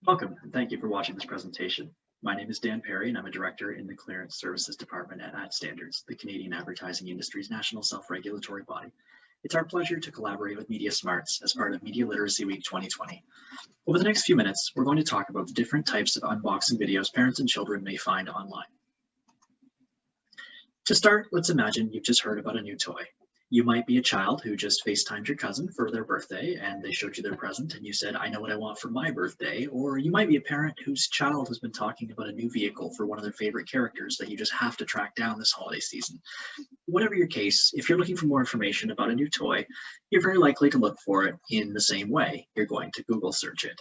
Welcome, and thank you for watching this presentation. My name is Dan Perry, and I'm a director in the Clearance Services Department at Ad Standards, the Canadian advertising industry's national self-regulatory body. It's our pleasure to collaborate with Media Smarts as part of Media Literacy Week 2020. Over the next few minutes, we're going to talk about the different types of unboxing videos parents and children may find online. To start, let's imagine you've just heard about a new toy. You might be a child who just FaceTimed your cousin for their birthday and they showed you their present and you said, I know what I want for my birthday. Or you might be a parent whose child has been talking about a new vehicle for one of their favorite characters that you just have to track down this holiday season. Whatever your case, if you're looking for more information about a new toy, you're very likely to look for it in the same way. You're going to Google search it.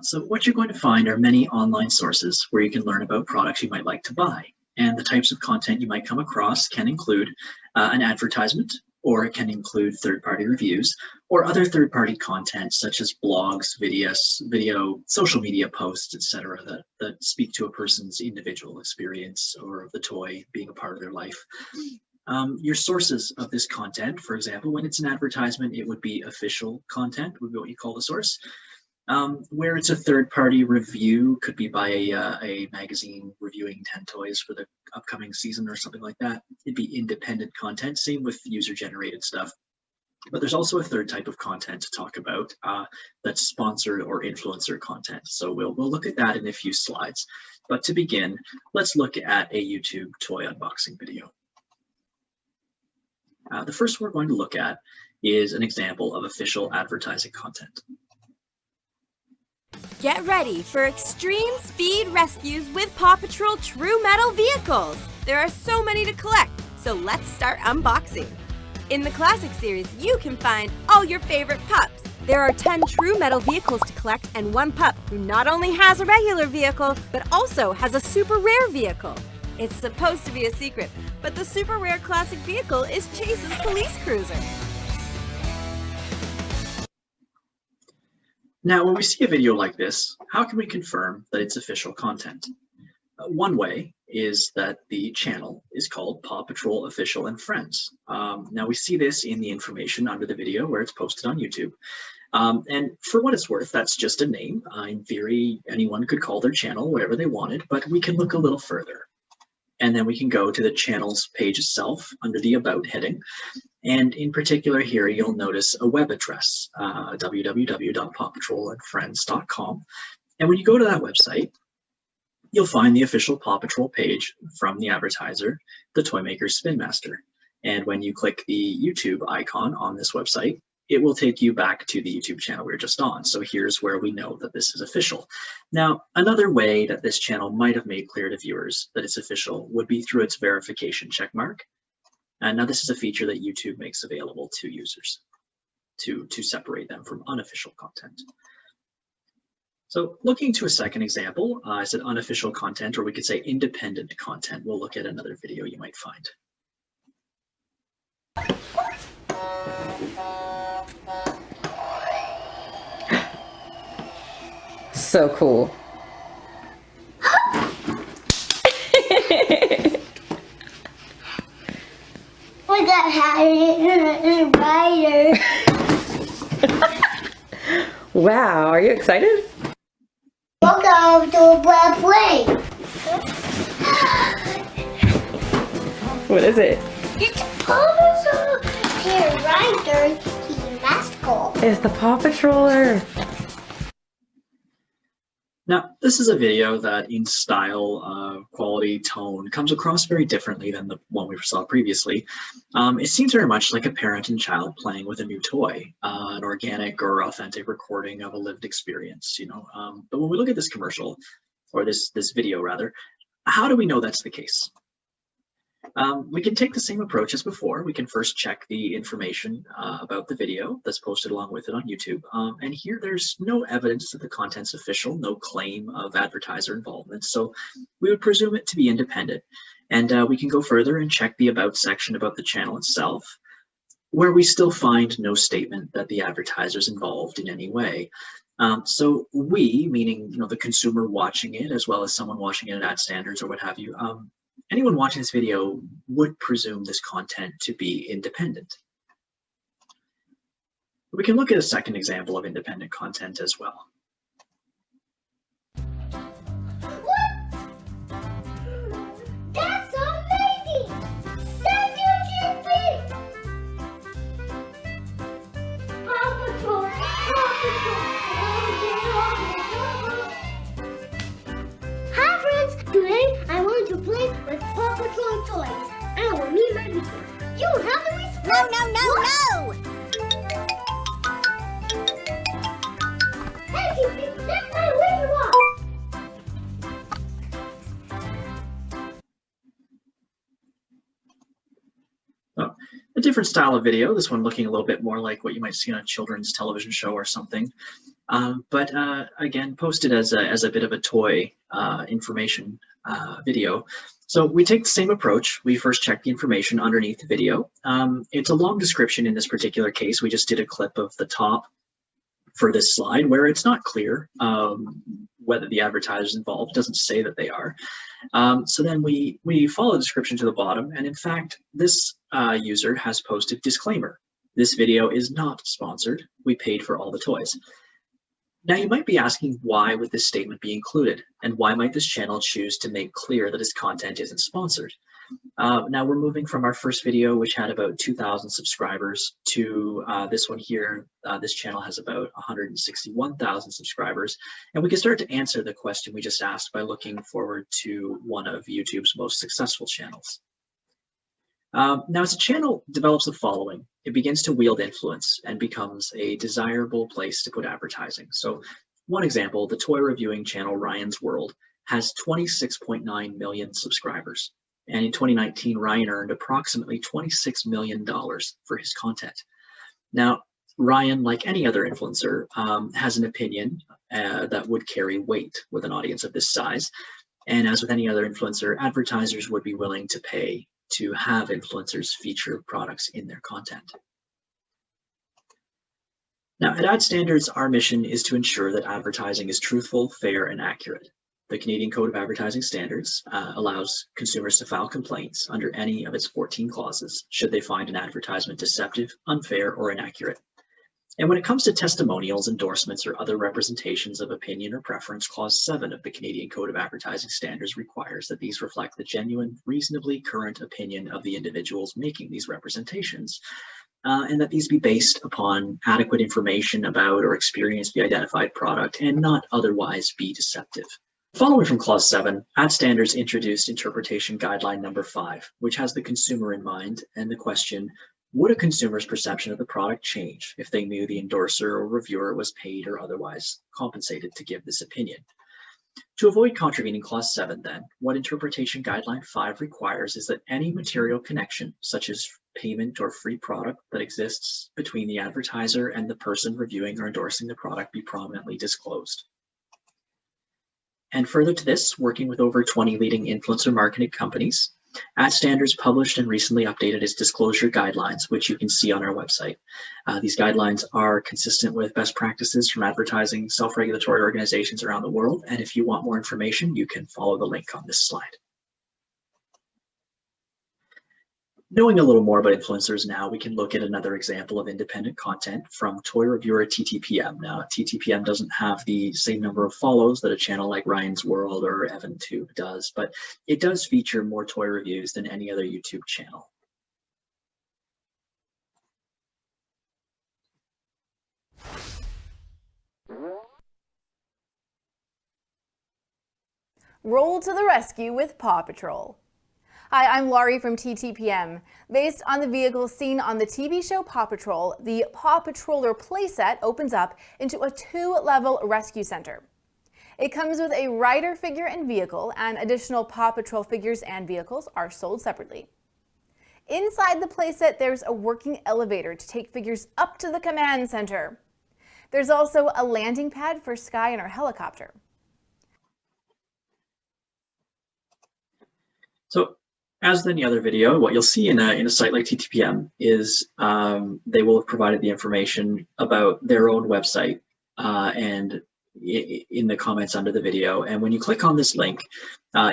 So what you're going to find are many online sources where you can learn about products you might like to buy. And the types of content you might come across can include an advertisement, or it can include third-party reviews, or other third-party content such as blogs, video, social media posts, etc., that speak to a person's individual experience or of the toy being a part of their life. Your sources of this content, for example, when it's an advertisement, it would be official content, would be what you call the source. Where it's a third-party review, could be by a magazine reviewing 10 toys for the upcoming season or something like that. It'd be independent content, same with user-generated stuff. But there's also a third type of content to talk about that's sponsored or influencer content. So we'll look at that in a few slides. But to begin, let's look at a YouTube toy unboxing video. The first we're going to look at is an example of official advertising content. Get ready for extreme speed rescues with Paw Patrol True Metal vehicles. There are so many to collect, so let's start unboxing. In the Classic series, you can find all your favorite pups. There are 10 True Metal vehicles to collect and one pup who not only has a regular vehicle, but also has a super rare vehicle. It's supposed to be a secret, but the super rare Classic vehicle is Chase's police cruiser. Now, when we see a video like this, how can we confirm that it's official content? One way is that the channel is called Paw Patrol Official and Friends. Now, we see this in the information under the video where it's posted on YouTube. And for what it's worth, that's just a name. In theory, anyone could call their channel whatever they wanted, but we can look a little further. And then we can go to the channel's page itself under the About heading. And in particular here, you'll notice a web address, www.pawpatrolandfriends.com. And when you go to that website, you'll find the official Paw Patrol page from the advertiser, the toy maker Spin Master. And when you click the YouTube icon on this website, it will take you back to the YouTube channel we were just on. So here's where we know that this is official. Now, another way that this channel might have made clear to viewers that it's official would be through its verification checkmark. And now this is a feature that YouTube makes available to users to separate them from unofficial content. So looking to a second example, I said unofficial content, or we could say independent content. We'll look at another video you might find. So cool. We got Harry Rider. Wow, are you excited? Welcome to a black plane. What is it? It's Paw Patrol Harry Rider. He's a mascot. It's the Paw Patroller. Now, this is a video that in style, quality, tone, comes across very differently than the one we saw previously. It seems very much like a parent and child playing with a new toy, an organic or authentic recording of a lived experience, you know. But when we look at this commercial, or this video rather, how do we know that's the case? We can take the same approach as before. We can first check the information about the video that's posted along with it on YouTube. And here there's no evidence that the content's official, no claim of advertiser involvement. So we would presume it to be independent. And we can go further and check the About section about the channel itself, where we still find no statement that the advertiser's involved in any way. So we, meaning the consumer watching it, as well as someone watching it at Ad Standards or what have you, anyone watching this video would presume this content to be independent. We can look at a second example of independent content as well. different style of video, this one looking a little bit more like what you might see on a children's television show or something. But again, posted as a bit of a toy information video. So we take the same approach. We first check the information underneath the video. It's a long description in this particular case. We just did a clip of the top for this slide where it's not clear whether the advertiser's involved. It doesn't say that they are. So then we follow the description to the bottom, and in fact, this user has posted disclaimer. This video is not sponsored. We paid for all the toys. Now you might be asking, why would this statement be included? And why might this channel choose to make clear that its content isn't sponsored? Now we're moving from our first video, which had about 2,000 subscribers, to this one here. This channel has about 161,000 subscribers. And we can start to answer the question we just asked by looking forward to one of YouTube's most successful channels. Now, as a channel develops a following, it begins to wield influence and becomes a desirable place to put advertising. So one example, the toy reviewing channel Ryan's World has 26.9 million subscribers. And in 2019, Ryan earned approximately $26 million for his content. Now, Ryan, like any other influencer, has an opinion that would carry weight with an audience of this size. And as with any other influencer, advertisers would be willing to pay to have influencers feature products in their content. Now, at Ad Standards, our mission is to ensure that advertising is truthful, fair, and accurate. The Canadian Code of Advertising Standards allows consumers to file complaints under any of its 14 clauses should they find an advertisement deceptive, unfair, or inaccurate. And when it comes to testimonials, endorsements, or other representations of opinion or preference, Clause 7 of the Canadian Code of Advertising Standards requires that these reflect the genuine, reasonably current opinion of the individuals making these representations, and that these be based upon adequate information about or experience the identified product and not otherwise be deceptive. Following from Clause 7, Ad Standards introduced Interpretation Guideline number 5, which has the consumer in mind and the question, would a consumer's perception of the product change if they knew the endorser or reviewer was paid or otherwise compensated to give this opinion? To avoid contravening Clause 7, then, what Interpretation Guideline 5 requires is that any material connection, such as payment or free product that exists between the advertiser and the person reviewing or endorsing the product, be prominently disclosed. And further to this, working with over 20 leading influencer marketing companies, Ad Standards published and recently updated its disclosure guidelines, which you can see on our website. These guidelines are consistent with best practices from advertising self-regulatory organizations around the world. And if you want more information, you can follow the link on this slide. Knowing a little more about influencers now, we can look at another example of independent content from toy reviewer TTPM. Now, TTPM doesn't have the same number of follows that a channel like Ryan's World or EvanTube does, but it does feature more toy reviews than any other YouTube channel. Roll to the rescue with Paw Patrol. Hi, I'm Laurie from TTPM. Based on the vehicle seen on the TV show Paw Patrol, the Paw Patroller playset opens up into a 2-level rescue center. It comes with a rider figure and vehicle, and additional Paw Patrol figures and vehicles are sold separately. Inside the playset, there's a working elevator to take figures up to the command center. There's also a landing pad for Sky and our helicopter. So, as with any other video, what you'll see in a site like TTPM is they will have provided the information about their own website and in the comments under the video. And when you click on this link,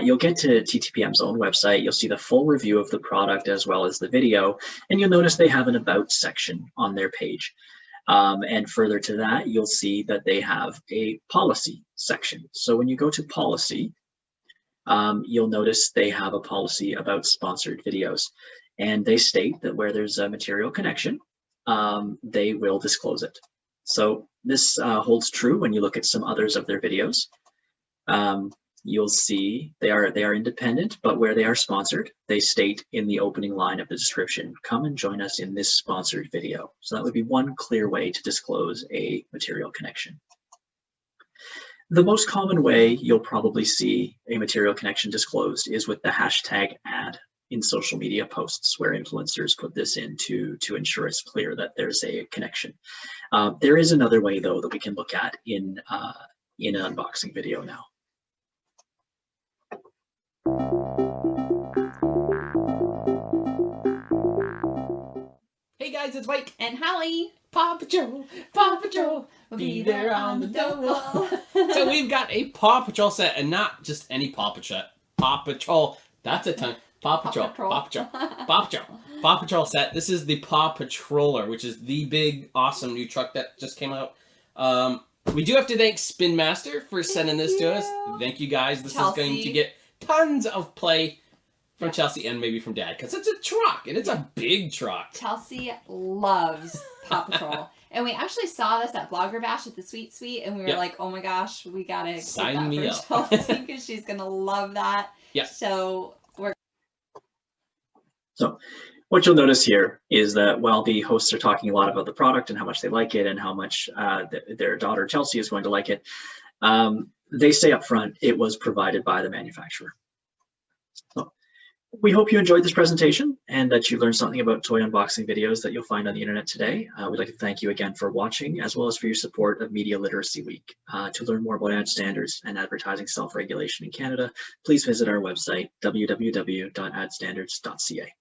you'll get to TTPM's own website. You'll see the full review of the product as well as the video. And you'll notice they have an About section on their page. And further to that, you'll see that they have a Policy section. So when you go to Policy, you'll notice they have a policy about sponsored videos, and they state that where there's a material connection, they will disclose it. So this holds true when you look at some others of their videos. You'll see they are independent, but where they are sponsored, they state in the opening line of the description, come and join us in this sponsored video. So that would be one clear way to disclose a material connection. The most common way you'll probably see a material connection disclosed is with the hashtag ad. in social media posts where influencers put this in to ensure it's clear that there's a connection. There is another way, though, that we can look at in an unboxing video now. Hey guys, it's Mike. And Holly, Paw Patrol will be there on the double. So we've got a Paw Patrol set, and not just any Paw Patrol. Paw Patrol. That's a tongue. Paw Patrol. Paw Patrol. Paw Patrol. Paw Patrol set. This is the Paw Patroller, which is the big, awesome new truck that just came out. We do have to thank Spin Master for sending this to us. Thank you guys. This is going to get tons of play from Chelsea and maybe from Dad, because it's a truck, and it's a big truck. Chelsea loves Paw Patrol. And we actually saw this at Blogger Bash at the Sweet Sweet, and we were like, oh my gosh, we gotta get Sign me that for Chelsea, because she's gonna love that. Yeah. So What you'll notice here is that while the hosts are talking a lot about the product and how much they like it and how much their daughter Chelsea is going to like it, they say up front it was provided by the manufacturer. So we hope you enjoyed this presentation and that you learned something about toy unboxing videos that you'll find on the internet today. We'd like to thank you again for watching, as well as for your support of Media Literacy Week. To learn more about ad standards and advertising self-regulation in Canada, please visit our website, www.adstandards.ca.